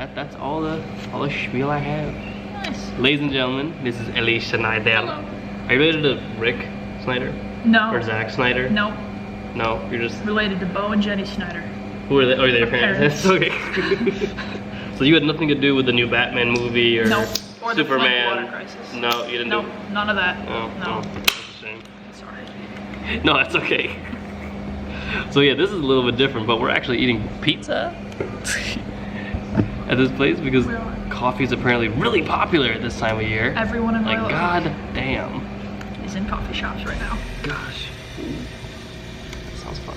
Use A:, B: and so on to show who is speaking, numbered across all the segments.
A: that's all the spiel I have.
B: Nice.
A: Ladies and gentlemen, this is Ellie Snyder.
B: Hello.
A: Are you related to Rick Snyder?
B: No.
A: Or Zack Snyder?
B: No.
A: No, you're just
B: Related to Bo and Jenny Snyder.
A: Who are they? Oh, are they your
B: My
A: parents? Okay. So you had nothing to do with the new Batman movie or
B: Nope. Or the
A: Superman?
B: Water Crisis.
A: No, you didn't.
B: Nope. None of that.
A: Oh,
B: No.
A: that's a shame.
B: Sorry.
A: No, that's okay. So yeah, this is a little bit different, but we're actually eating pizza at this place because
B: We are.
A: coffee is apparently really popular at this time of year.
B: Everyone in
A: Like,
B: Loyola
A: god damn.
B: is in coffee shops right now.
A: Gosh. Sounds fun.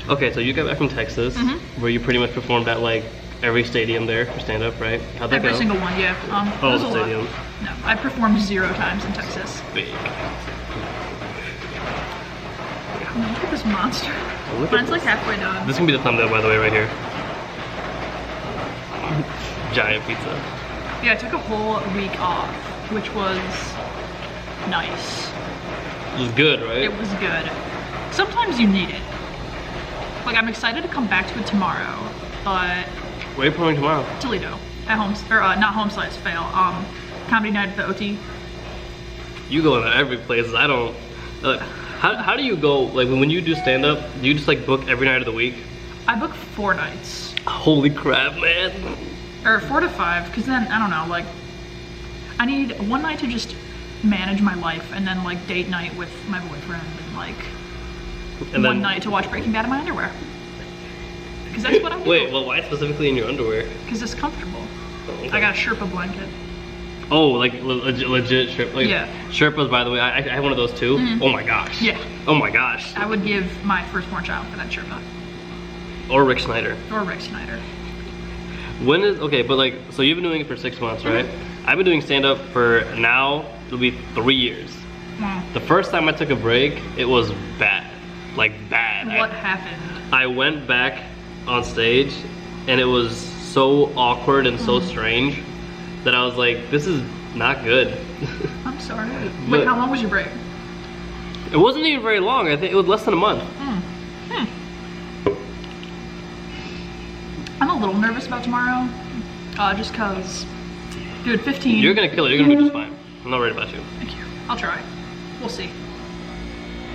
A: Okay, so you got back from Texas, where you pretty much performed at like every stadium there for stand-up, right? How'd that
B: Every
A: go?
B: single one, yeah.
A: Oh,
B: it was
A: the
B: a lot.
A: stadium.
B: No, I performed 0 times in Texas.
A: Big.
B: Look at this monster.
A: Look at
B: Mine's like halfway done.
A: This can be the thumbnail, by the way, right here. Giant pizza.
B: Yeah, I took a whole week off, which was nice.
A: It was good, right?
B: It was good. Sometimes you need it. Like, I'm excited to come back to it tomorrow, but
A: Where are you performing tomorrow?
B: Toledo at home, or not home slice fail. Comedy night at the OT.
A: You go to every place. I don't. How do you go? Like when you do stand up, do you just like book every night of the week?
B: I booked 4 nights,
A: Holy crap, man!
B: or 4 to 5, because then I don't know. Like, I need one night to just manage my life, and then like date night with my boyfriend, and like one night to watch Breaking Bad in my underwear. Because that's what I do.
A: Wait, well, why specifically in your underwear?
B: Because it's comfortable.
A: Oh, okay.
B: I got a Sherpa blanket.
A: Oh, like legit Sherpa. Like,
B: Yeah.
A: Sherpas, by the way, I have one of those too. Oh my gosh.
B: Yeah.
A: Oh my gosh.
B: I would give my firstborn child for that Sherpa.
A: Or Rick Snyder.
B: Or Rick Snyder.
A: When is okay? But like, so you've been doing it for 6 months, right? I've been doing stand up for now. It'll be 3 years.
B: Wow.
A: The first time I took a break, it was bad. Like bad.
B: What happened?
A: I went back on stage and it was so awkward and so strange that I was like, this is not good.
B: I'm sorry.
A: But-
B: Wait, how long was your break?
A: It wasn't even very long. I think it was less than a month.
B: I'm a little nervous about tomorrow. Just cause, dude, 15.
A: You're gonna kill it. You're gonna do just fine. I'm not worried about you.
B: Thank you. I'll try. We'll see.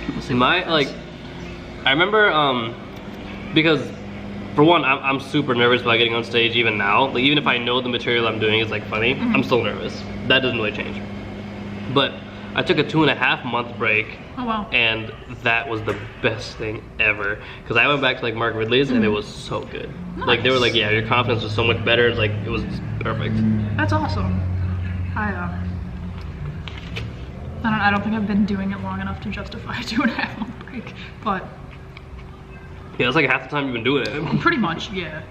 B: We'll see.
A: My like, I remember because for one, I'm super nervous about getting on stage even now. Like even if I know the material I'm doing is like funny, I'm still nervous. That doesn't really change. But I took a 2.5 month break.
B: Oh wow.
A: And that was the best thing ever. Because I went back to like Mark Ridley's and it was so good. Like they were like, yeah, your confidence was so much better. It's like, it was perfect.
B: That's awesome. I don't think I've been doing it long enough to justify a 2.5 month break, but
A: Yeah, it's like half the time you've been doing it.
B: pretty much, yeah.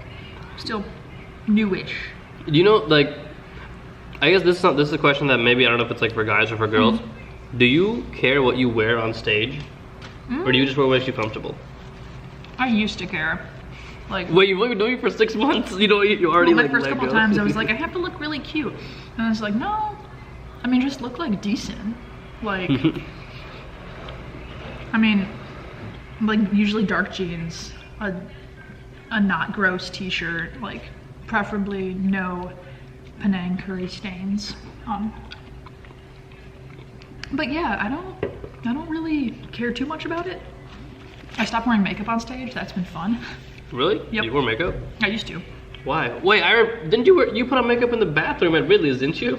B: Still newish.
A: You know, like, I guess this is a question that maybe, I don't know if it's like for guys or for girls. Do you care what you wear on stage? Or do you just wear what makes you comfortable?
B: I used to care. Like,
A: Wait, you've only been doing it for 6 months? You know, you already
B: my
A: like
B: first
A: let
B: couple
A: go.
B: times I was like, I have to look really cute. And I was like, no. I mean, just look like decent. Like, I mean, like usually dark jeans, a not gross t-shirt, like preferably no Penang curry stains. But yeah, I don't really care too much about it. I stopped wearing makeup on stage. That's been fun.
A: Really?
B: Yep.
A: You wore makeup?
B: I used to.
A: Why? Wait, didn't you put on makeup in the bathroom at Ridley's, didn't you?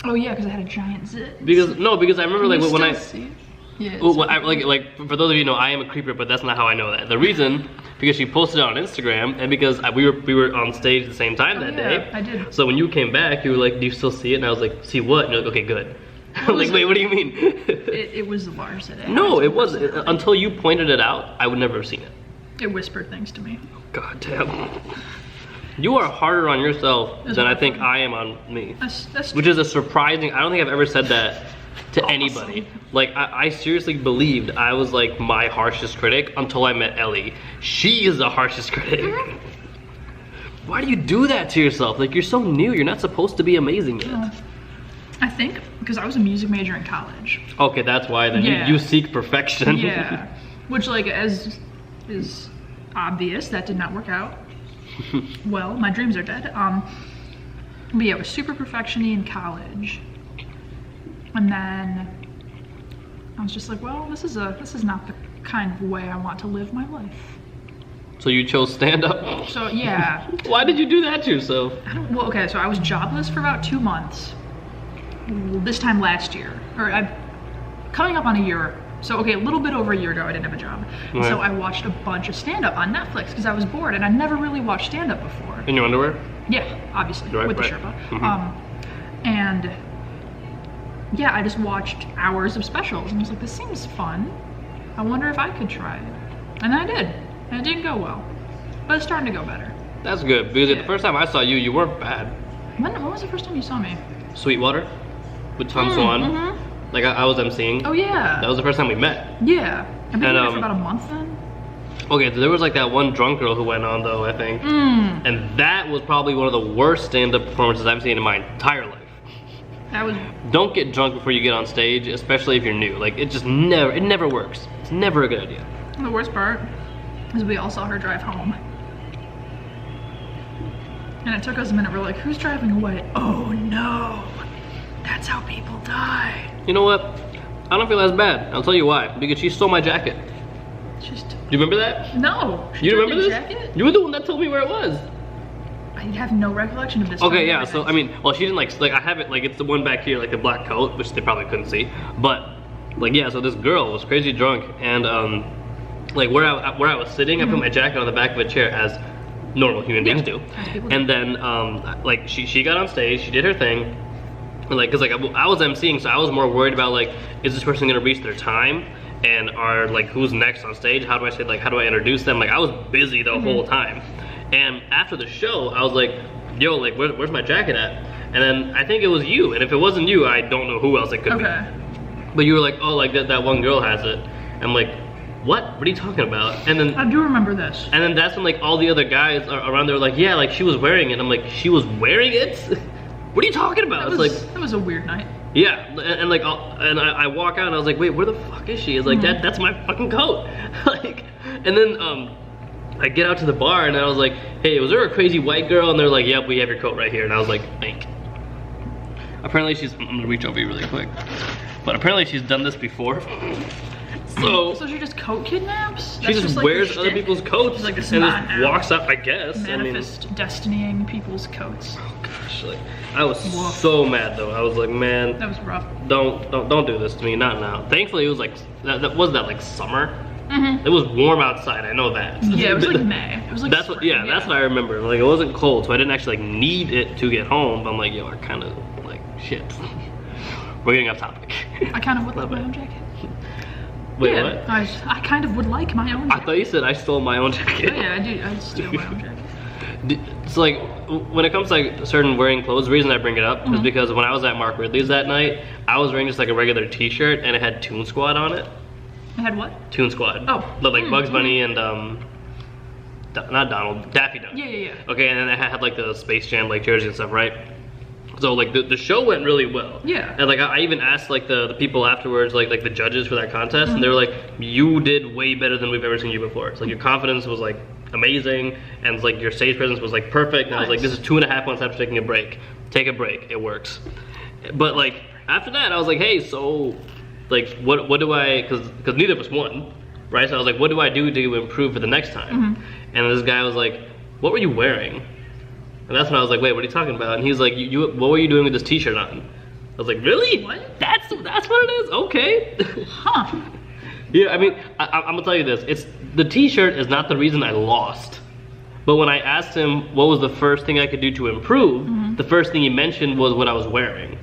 B: Oh yeah, because I had a giant zit.
A: Because I remember like when I
B: see it? Yeah.
A: well, like for those of you who know, I am a creeper, but that's not how I know that. The reason, because she posted it on Instagram, and because we were on stage at the same time that day.
B: I did.
A: So when you came back, you were like, "Do you still see it?" And I was like, "See what?" And you're like, "Okay, good." I'm like, "Wait, what do you mean?"
B: It was the large zit.
A: No, it wasn't. Until you pointed it out, I would never have seen it.
B: It whispered things to me.
A: God damn. You are harder on yourself than I think I am on me.
B: That's
A: Which is a surprising, I don't think I've ever said that to
B: Awesome.
A: anybody. Like, I seriously believed I was like my harshest critic until I met Ellie. She is the harshest critic. Why do you do that to yourself? Like, you're so new, you're not supposed to be amazing yet.
B: I think because I was a music major in college.
A: Okay, that's why then.
B: Yeah.
A: You seek perfection.
B: Yeah. Which, like, as is obvious, that did not work out. Well, my dreams are dead. But yeah, I was super perfection-y in college. And then I was just like, well, this is not the kind of way I want to live my life.
A: So you chose stand-up?
B: So yeah.
A: Why did you do that to yourself?
B: Well, okay, so I was jobless for about 2 months. This time last year. Coming up on a year. So okay, a little bit over a year ago I didn't have a job.
A: Right.
B: So I watched a bunch of stand-up on Netflix because I was bored and I never really watched stand-up before.
A: In your underwear?
B: Yeah, obviously,
A: Right,
B: with the
A: right.
B: Sherpa.
A: Mm-hmm.
B: And yeah, I just watched hours of specials and I was like, this seems fun. I wonder if I could try it. And I did. And it didn't go well. But it's starting to go better.
A: That's good, because
B: Yeah.
A: the first time I saw you, you weren't bad.
B: When was the first time you saw me?
A: Sweetwater with Tom Swan.
B: Mm-hmm.
A: Like I was emceeing.
B: Oh yeah.
A: That was the first time we met.
B: Yeah. I've been
A: And,
B: there for about a month then.
A: Okay, there was like that one drunk girl who went on though, I think. And that was probably one of the worst stand-up performances I've seen in my entire life.
B: That was
A: Don't get drunk before you get on stage, especially if you're new. Like it never works. It's never a good idea.
B: the worst part is we all saw her drive home. And it took us a minute, we're like, who's driving away? Oh no, that's how people die.
A: You know what? I don't feel as bad. I'll tell you why. Because she stole my jacket.
B: Just,
A: Do you remember that?
B: no. She
A: You
B: took
A: remember
B: your
A: this?
B: jacket?
A: You were the one that told me where it was.
B: I have no recollection of this.
A: Okay, yeah, so I mean, well, she didn't like I have it, like it's the one back here, like the black coat, which they probably couldn't see. But, like, yeah, so this girl was crazy drunk, and like where I was sitting, I put my jacket on the back of a chair as normal human beings do.
B: as people do.
A: And then, like, she got on stage, she did her thing, and like, cause like I was emceeing, so I was more worried about like, is this person gonna reach their time? And are like, who's next on stage? How do I say, like, how do I introduce them? Like, I was busy the whole time. And after the show, I was like, yo, like, where's my jacket at? And then I think it was you, and if it wasn't you, I don't know who else it could be. But you were like, oh, like that one girl has it. I'm like, what are you talking about? And then
B: I do remember this.
A: and then that's when like all the other guys around there were like, yeah, like she was wearing it. I'm like, she was wearing it? What are you talking about?
B: That
A: It's
B: was,
A: like,
B: that was a weird night.
A: yeah, and like, I walk out and I was like, wait, where the fuck is she? It's like, that's my fucking coat. Like, and then I get out to the bar and I was like, hey, was there a crazy white girl? And they're like, yep, we have your coat right here. And I was like, thank. Apparently I'm gonna reach over you really quick. But apparently she's done this before. So
B: she just coat kidnaps?
A: she just
B: like,
A: wears
B: her
A: other
B: shtick?
A: people's coats
B: She's like, this is
A: and
B: not
A: just
B: now.
A: walks up, I guess.
B: Manifest destinying people's coats.
A: Oh gosh, like, I was
B: Woof.
A: so mad though. I was like, man,
B: That was rough.
A: don't do this to me, not now. Thankfully it was like, that wasn't that like summer? It was warm outside, I know that.
B: Yeah, it was like May. It was like
A: That's what,
B: spring,
A: yeah, that's what I remember. Like it wasn't cold, so I didn't actually like need it to get home. But I'm like, yo, I kind of like shit. We're getting off topic.
B: I kind of would like my own jacket.
A: Wait,
B: yeah,
A: what?
B: I kind of would like my own
A: I
B: jacket.
A: thought you said I stole my own jacket.
B: Oh, yeah, I do. I steal my own jacket.
A: It's like when it comes to like certain wearing clothes, the reason I bring it up is because when I was at Mark Ridley's that night, I was wearing just like a regular t-shirt and it had Toon Squad on it.
B: I had what?
A: Toon Squad.
B: Oh.
A: Like Bugs Bunny and not Donald, Daffy Duck.
B: Yeah.
A: Okay, and then I had like the Space Jam like jersey and stuff, right? So like the show went really well.
B: Yeah.
A: And like I even asked like the people afterwards, like the judges for that contest, and they were like, you did way better than we've ever seen you before. It's like your confidence was like amazing, and it's like your stage presence was like perfect. And I was like, this is 2.5 months after taking a break. Take a break, it works. But like after that, I was like, hey, so like what do I? Because neither of us won, right? So I was like, what do I do to improve for the next time? And this guy was like, what were you wearing? And that's when I was like, wait, what are you talking about? And he's like, what were you doing with this t-shirt on? I was like, really?
B: What?
A: That's what it is? Okay.
B: Huh.
A: Yeah, I mean, I'm gonna tell you this. The t-shirt is not the reason I lost. But when I asked him what was the first thing I could do to improve, the first thing he mentioned was what I was wearing.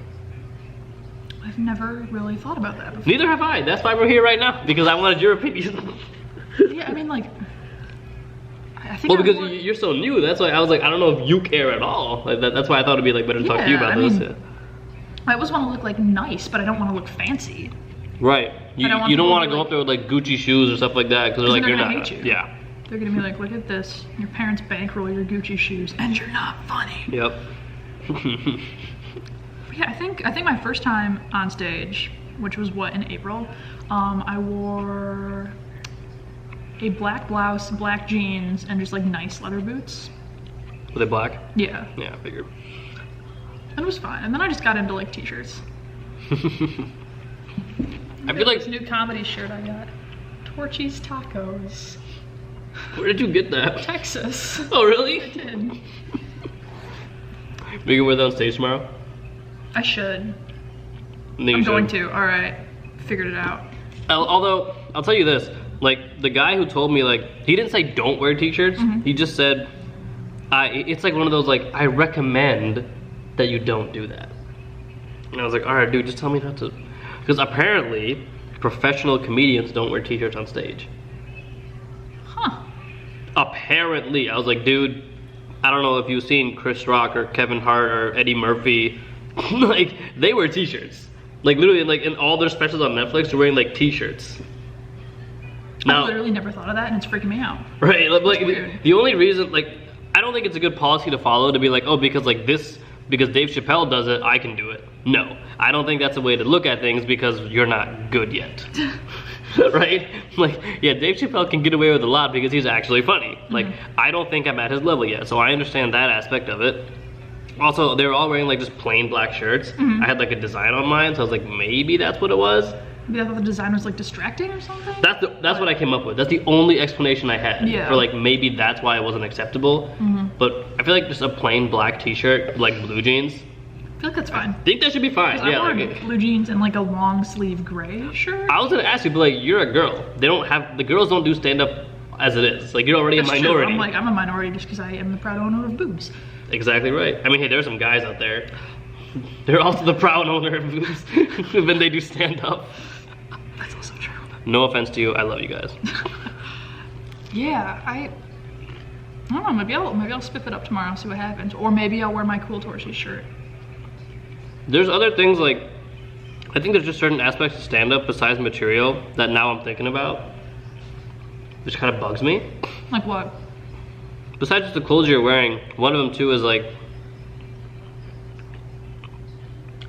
B: I've never really thought about that before.
A: Neither have I. That's why we're here right now, because I wanted your opinion.
B: Yeah, I mean, like, I think
A: Well,
B: I
A: because
B: wore-
A: you're so new, that's why I was like, I don't know if you care at all. Like, that's why I thought it'd be like better to talk to you
B: Yeah,
A: about
B: I
A: this.
B: mean, I always want to look like nice, but I don't want to look fancy.
A: Right. You
B: I don't want
A: don't
B: people
A: want
B: to
A: to go
B: like-
A: up there with like Gucci shoes or stuff like that, because they're like,
B: they're
A: you're
B: gonna
A: not.
B: hate you.
A: Yeah.
B: They're gonna be like, look at this. Your parents bankroll your Gucci shoes, and you're not funny.
A: Yep.
B: Yeah, I think my first time on stage, which was what, in April, I wore a black blouse, black jeans, and just like nice leather boots.
A: Were they black?
B: Yeah.
A: Yeah, I figured.
B: And it was fine. And then I just got into like t-shirts.
A: I feel like
B: this new comedy shirt I got. Torchy's Tacos.
A: Where did you get that?
B: Texas.
A: Oh really?
B: I did.
A: We can wear that on stage tomorrow?
B: I should.
A: I'm
B: going to. Alright. Figured it out.
A: Although, I'll tell you this. Like, the guy who told me, like, he didn't say don't wear t-shirts. He just said, it's like one of those, like, I recommend that you don't do that. And I was like, alright, dude, just tell me not to. Because apparently, professional comedians don't wear t-shirts on stage.
B: Huh.
A: Apparently. I was like, dude, I don't know if you've seen Chris Rock or Kevin Hart or Eddie Murphy. Like, they wear t-shirts. Like, literally, like, in all their specials on Netflix, they're wearing, like, t-shirts.
B: Now, I literally never thought of that, and it's freaking me out.
A: Right, like, the only reason, like, I don't think it's a good policy to follow to be like, oh, because, like, because Dave Chappelle does it, I can do it. No, I don't think that's a way to look at things because you're not good yet. Right? Like, yeah, Dave Chappelle can get away with a lot because he's actually funny. Like, I don't think I'm at his level yet, so I understand that aspect of it. Also, they were all wearing like just plain black shirts. I had like a design on mine, so I was like, maybe that's what it was.
B: Maybe I thought the design was like distracting or something?
A: That's what I came up with. That's the only explanation I had
B: Yeah.
A: for like maybe that's why it wasn't acceptable. But I feel like just a plain black t-shirt, like blue jeans.
B: I feel like that's fine.
A: I think that should be fine. Yeah,
B: I wore
A: like,
B: blue jeans and like a long sleeve gray shirt.
A: I was gonna ask you, but like you're a girl. The girls don't do stand up as it is. Like you're already
B: That's
A: a minority.
B: True. I'm a minority just because I am the proud owner of boobs.
A: Exactly right. I mean, hey, there's some guys out there. They're also the proud owner of boobs when they do stand up.
B: That's also true.
A: No offense to you, I love you guys.
B: Yeah, I don't know. Maybe I'll spiff it up tomorrow, see what happens, or maybe I'll wear my cool Torchy shirt.
A: There's other things like, I think there's just certain aspects of stand up besides material that now I'm thinking about, which kind of bugs me.
B: Like what?
A: Besides just the clothes you're wearing, one of them too is like,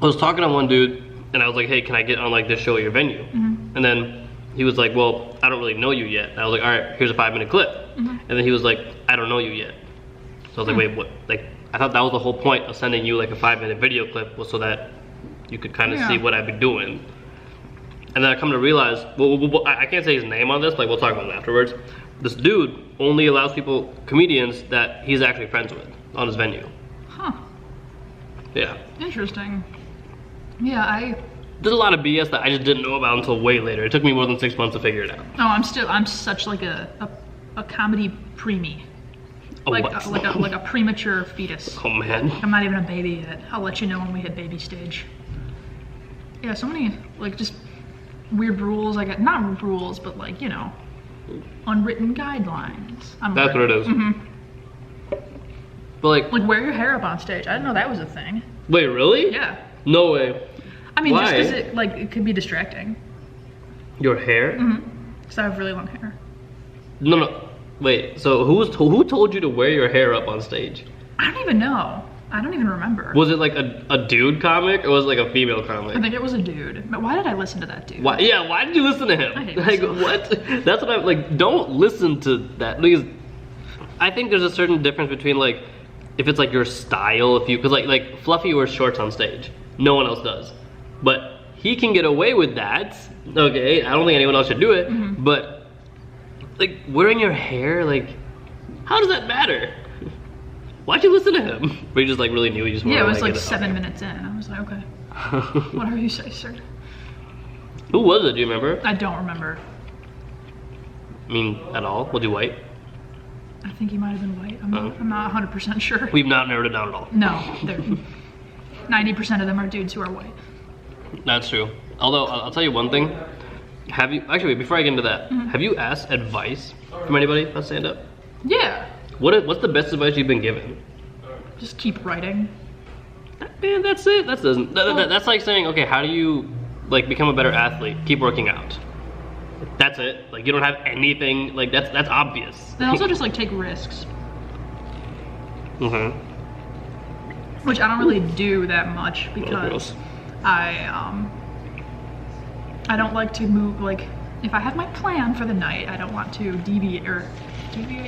A: I was talking to one dude and I was like, hey, can I get on like this show at your venue? And then he was like, well, I don't really know you yet. And I was like, all right, here's a 5-minute clip. And then he was like, I don't know you yet. So I was like, wait, what? Like, I thought that was the whole point of sending you like a 5-minute video clip was so that you could kind of see what I've been doing. And then I come to realize, well, I can't say his name on this, but like, we'll talk about it afterwards. This dude only allows comedians that he's actually friends with on his venue.
B: Huh.
A: Yeah.
B: Interesting. Yeah,
A: There's a lot of BS that I just didn't know about until way later. It took me more than 6 months to figure it out.
B: No, I'm such like a comedy preemie. Like a premature fetus.
A: Oh man.
B: I'm not even a baby yet. I'll let you know when we hit baby stage. Yeah, so many like just weird rules. I got not rules, but like, you know, unwritten guidelines.
A: That's what it is. But like
B: wear your hair up on stage. I didn't know that was a thing.
A: Wait, really?
B: Yeah.
A: No way.
B: I mean,
A: Why?
B: just because it could be distracting.
A: Your hair?
B: Because I have really long hair.
A: No. Wait. So who told you to wear your hair up on stage?
B: I don't even know. I don't even remember.
A: Was it like a dude comic or was it like a female comic?
B: I think it was a dude. But why did I listen to that dude?
A: Why? Yeah. Why did you listen to him?
B: I hate
A: like
B: myself.
A: what? That's what I'm like. Don't listen to that because I think there's a certain difference between like if it's like your style, if you because like Fluffy wears shorts on stage. No one else does. But he can get away with that. Okay, I don't think anyone else should do it. But like wearing your hair, like how does that matter? Why'd you listen to him? Were you just like really new? You just
B: Yeah, it was
A: like
B: like 7 minutes in. I was like, okay. Whatever you say, sir.
A: Who was it? Do you remember?
B: I don't remember.
A: I mean, at all? Was he white?
B: I think he might have been white. I'm not 100% sure.
A: We've not narrowed it down at all.
B: No, 90% of them are dudes who are white.
A: That's true. Although I'll tell you one thing. Have you actually? Before I get into that, have you asked advice from anybody about stand up?
B: Yeah.
A: What's the best advice you've been given?
B: Just keep writing.
A: Man, that's it. That's like saying, okay, how do you like become a better athlete? Keep working out. That's it. Like you don't have anything. Like that's obvious.
B: And also just like take risks, which I don't really do that much because I don't like to move. Like if I have my plan for the night, I don't want to deviate.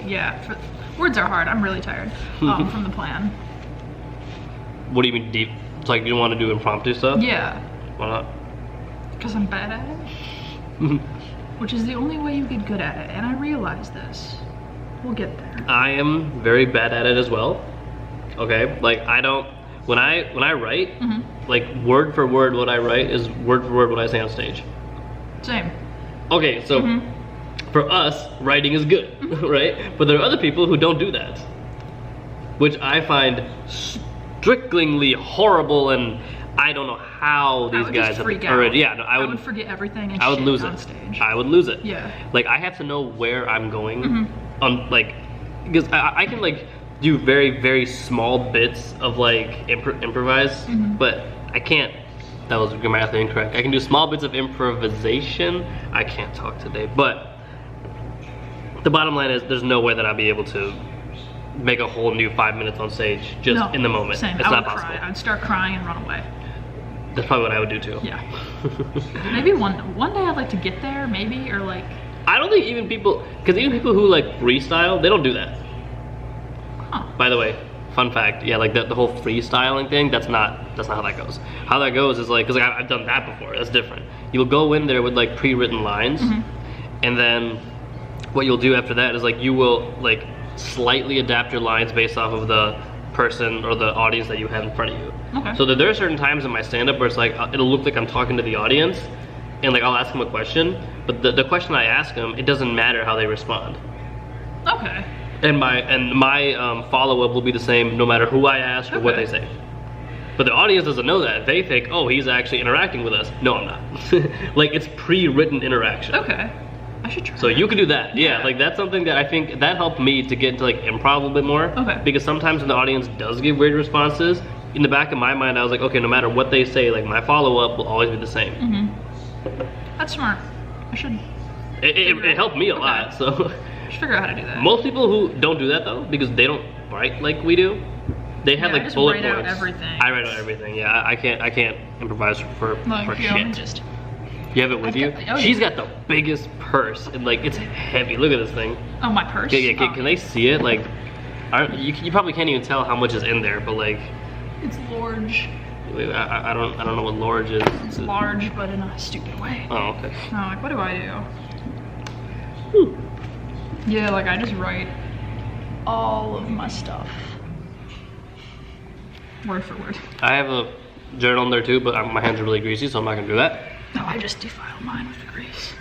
B: Yeah. Words are hard. I'm really tired from the plan.
A: What do you mean deep? It's like you don't want to do impromptu stuff?
B: Yeah.
A: Why not?
B: Because I'm bad at it. Which is the only way you get good at it, and I realize this. We'll get there.
A: I am very bad at it as well. Okay, like I don't. When I write, like word for word, what I write is word for word what I say on stage.
B: Same.
A: Okay, so for us, writing is good, right? But there are other people who don't do that, which I find stricklingly horrible, and I don't know how these guys have already. Yeah, no, I would
B: forget everything. And
A: I would lose
B: on
A: it.
B: Stage.
A: I would lose it.
B: Yeah.
A: Like I have to know where I'm going on, like, because I can like do very very small bits of like improvise, but I can't. That was grammatically incorrect. I can do small bits of improvisation. I can't talk today, but the bottom line is there's no way that I'll be able to make a whole new 5 minutes on stage just in the moment.
B: Same.
A: It's not possible.
B: I'd start crying and run away.
A: That's probably what I would do too.
B: Yeah. Maybe one day I'd like to get there, maybe, or like.
A: I don't think even people, because even people who like freestyle, they don't do that.
B: Huh.
A: By the way, fun fact, yeah, like the whole freestyling thing, that's not how that goes. How that goes is like, because like, I've done that before, that's different. You'll go in there with like pre-written lines, and then what you'll do after that is like you will like slightly adapt your lines based off of the person or the audience that you have in front of you.
B: Okay.
A: So there are certain times in my stand-up where it's like, it'll look like I'm talking to the audience, and like I'll ask them a question, but the question I ask them, it doesn't matter how they respond.
B: Okay.
A: And my follow-up will be the same no matter who I ask or what they say. But the audience doesn't know that. They think, oh, he's actually interacting with us. No, I'm not. Like, it's pre-written interaction.
B: Okay. I should try.
A: So you can do that. Yeah, like that's something that I think that helped me to get into like improv a little bit more.
B: Okay.
A: Because sometimes when the audience does give weird responses, in the back of my mind I was like, okay, no matter what they say, like my follow-up will always be the same.
B: That's smart. I should.
A: It helped me a lot, so.
B: I should figure out how to do that.
A: Most people who don't do that though, because they don't write like we do, they have like bullet points.
B: I write out everything.
A: I write out everything. Yeah, I can't improvise for shit.
B: Just.
A: You have it with you? She's got the biggest purse, and like it's heavy. Look at this thing.
B: Oh, my purse?
A: Yeah, can they see it? Like, you probably can't even tell how much is in there, but like.
B: It's large.
A: Wait, I don't know what large is.
B: It's large, but in a stupid way.
A: Oh, okay.
B: Oh, like what do I do? Yeah, like I just write all of my stuff. Word for word.
A: I have a journal in there too, but my hands are really greasy, so I'm not gonna do that.
B: No, I just defile mine with the grease.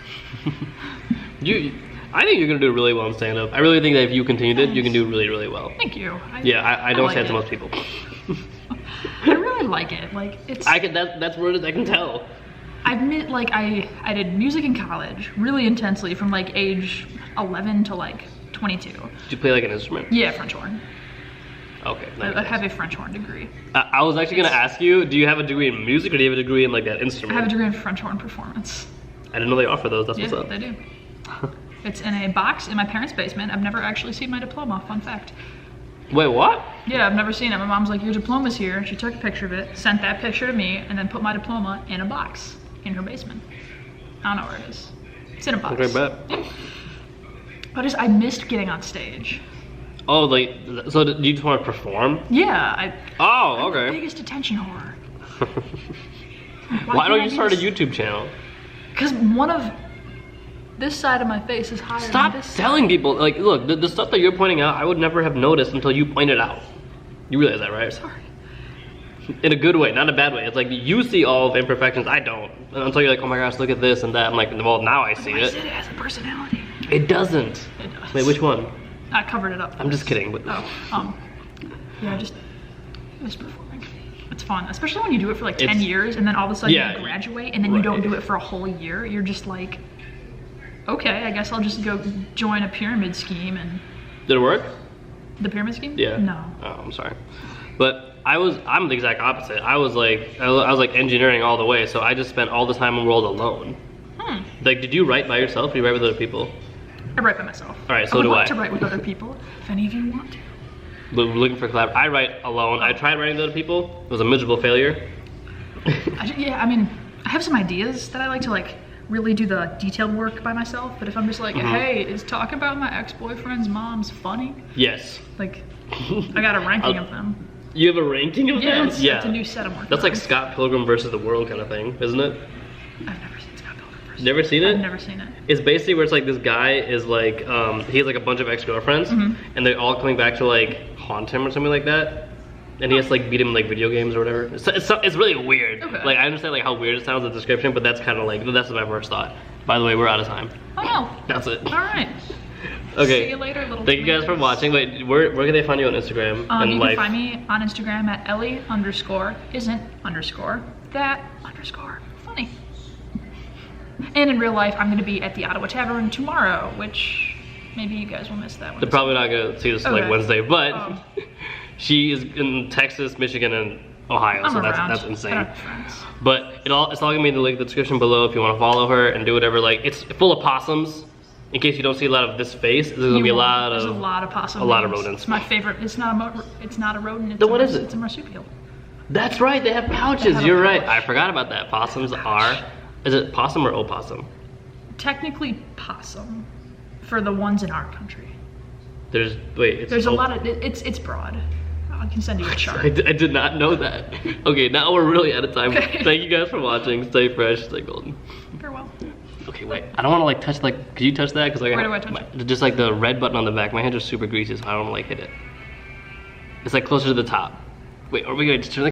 A: I think you're gonna do really well in stand-up. I really think that if you continued it, you can do really, really well.
B: Thank you.
A: I don't say it to most people.
B: I really like it. Like it's.
A: That's what it is. I can tell.
B: I admit, like I did music in college really intensely from like age 11 to like 22.
A: Did you play like an instrument?
B: Yeah, French horn.
A: Okay.
B: I have a French horn degree.
A: I was actually gonna ask you, do you have a degree in music or do you have a degree in like that instrument?
B: I have a degree in French horn performance.
A: I didn't know they offer those. That's what's up.
B: Yeah, they do. It's in a box in my parents' basement. I've never actually seen my diploma. Fun fact.
A: Wait, what?
B: Yeah, I've never seen it. My mom's like, your diploma's here. And she took a picture of it, sent that picture to me, and then put my diploma in a box in her basement. I don't know where it is. It's in a box.
A: Okay, bet.
B: But I missed getting on stage.
A: Oh, like, so do you just want to perform?
B: Yeah.
A: I'm
B: the biggest attention whore.
A: Why don't you start a YouTube channel?
B: Because this side of my face is higher than this side.
A: Stop telling people, like, look, the stuff that you're pointing out, I would never have noticed until you pointed out. You realize that, right?
B: Sorry.
A: In a good way, not a bad way. It's like you see all of the imperfections, I don't. Until you're like, oh my gosh, look at this and that. I'm like, well, now I see it.
B: It has a personality.
A: It doesn't.
B: It does.
A: Wait, which one?
B: I covered it up.
A: I'm just kidding. But
B: yeah, just performing. It's fun, especially when you do it for like 10 years and then all of a sudden you graduate and then you don't do it for a whole year. You're just like, okay, I guess I'll just go join a pyramid scheme and.
A: Did it work?
B: The pyramid scheme?
A: Yeah.
B: No.
A: Oh, I'm sorry. But I'm the exact opposite. I was like engineering all the way, so I just spent all the time in the world alone. Like, did you write by yourself or do you write with other people?
B: I write by myself.
A: All right, so do I.
B: I would like to write with other people, if any of you want to.
A: But we're looking for collab. I write alone. I tried writing with other people. It was a miserable failure.
B: I mean, I have some ideas that I like to like really do the detailed work by myself. But if I'm just like, hey, is talking about my ex-boyfriend's mom's funny?
A: Yes.
B: Like, I got a ranking of them.
A: You have a ranking of them?
B: Yeah, it's a new set I'm working
A: That's
B: on.
A: like Scott Pilgrim versus the World kind of thing, isn't it?
B: I've never seen Scott Pilgrim versus.
A: Never seen it?
B: I've never seen it.
A: It's basically where it's like this guy is like, he has like a bunch of ex-girlfriends, and they're all coming back to like haunt him or something like that. And he has to like beat him in like video games or whatever. It's really weird.
B: Okay.
A: Like I understand like how weird it sounds in the description, but that's kind of like, that's my first thought. By the way, we're out of time.
B: Oh no.
A: That's it.
B: All right.
A: Okay.
B: See you later, little
A: Thank you guys for watching. Wait, where can they find you on Instagram and
B: you
A: life?
B: can find me on Instagram at Ellie_isn't_that_funny. And in real life, I'm going to be at the Ottawa Tavern tomorrow, which maybe you guys will miss that one.
A: They're probably not gonna see this like Wednesday, but she is in Texas, Michigan, and Ohio, so that's insane.
B: I don't have friends.
A: But it's all gonna be in the link in the description below if you want to follow her and do whatever. Like it's full of possums. In case you don't see a lot of this face, there's gonna be a lot of
B: possums.
A: A lot of rodents.
B: It's my favorite. It's not a rodent.
A: Then what is it?
B: It's a marsupial.
A: That's right. They have pouches. You're right. I forgot about that. Possums are. Is it possum or opossum?
B: Technically possum, for the ones in our country.
A: There's
B: a lot of it's broad. I can send you a chart.
A: I did not know that. Okay, now we're really out of time.
B: Okay.
A: Thank you guys for watching. Stay fresh, stay golden.
B: Farewell.
A: Okay, wait. I don't want to like touch like. Could you touch that? Because like
B: where do I touch it?
A: Just like the red button on the back. My hands are super greasy, so I don't want to like hit it. It's like closer to the top. Wait, are we gonna just turn the